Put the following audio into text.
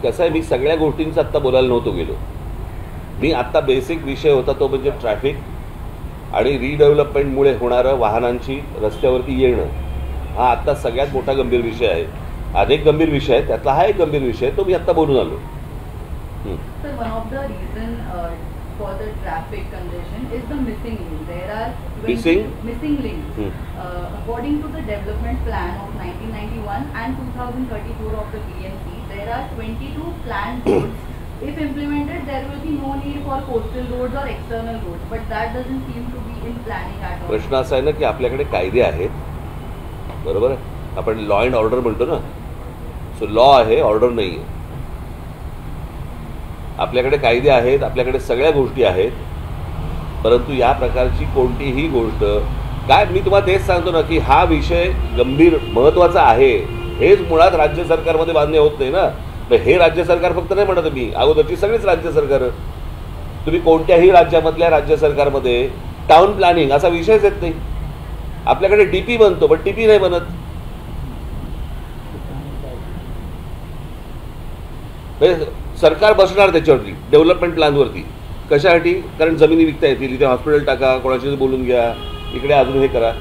कसं आहे, मी सगळ्या गोष्टींचा आत्ता बोलायला नव्हतो गेलो. मी आत्ता बेसिक विषय होता तो म्हणजे ट्रॅफिक आणि रिडेव्हलपमेंटमुळे होणारं वाहनांची रस्त्यावरती येणं. हा आत्ता सगळ्यात मोठा गंभीर विषय आहे. अनेक गंभीर विषय आहेत, त्यातला हा एक गंभीर विषय तो मी आत्ता बोलून आलो. Sir, one of the reason for the traffic congestion is the missing link. There are missing links. According to the development plan of 1991 and 2034 of the BMC, there are 22 planned roads. If implemented, there will be no need for coastal roads or external roads. But that doesn't seem to be in planning at all. प्रश्न असा आहे ना की आपल्याकडे कायदे आहेत, बरोबर आहे. आपण लॉ अँड ऑर्डर म्हणतो ना, सो लॉ आहे, ऑर्डर नाही आहे. आपल्याकडे कायदे आहेत, आपल्याकडे सगळ्या गोष्टी आहेत, परंतु या प्रकारची कोणतीही गोष्ट काय, मी तुम्हाला तेच सांगतो ना की हा विषय गंभीर महत्त्वाचा आहे. हेच मुळात राज्य सरकारमध्ये मान्य होत नाही ना. हे राज्य सरकार फक्त नाही म्हणत मी, अगोदरची सगळीच राज्य सरकार. तुम्ही कोणत्याही राज्यामधल्या राज्य सरकारमध्ये टाउन प्लॅनिंग असा विषयच येत नाही. आपल्याकडे डीपी बनतो पण टीपी नाही बनत. सरकार बसणार त्याच्यावरती डेव्हलपमेंट प्लॅनवरती. कशासाठी? कारण जमिनी विकता येतील, इथे हॉस्पिटल टाका, कोणाशी बोलून घ्या, इकडे अजून हे करा.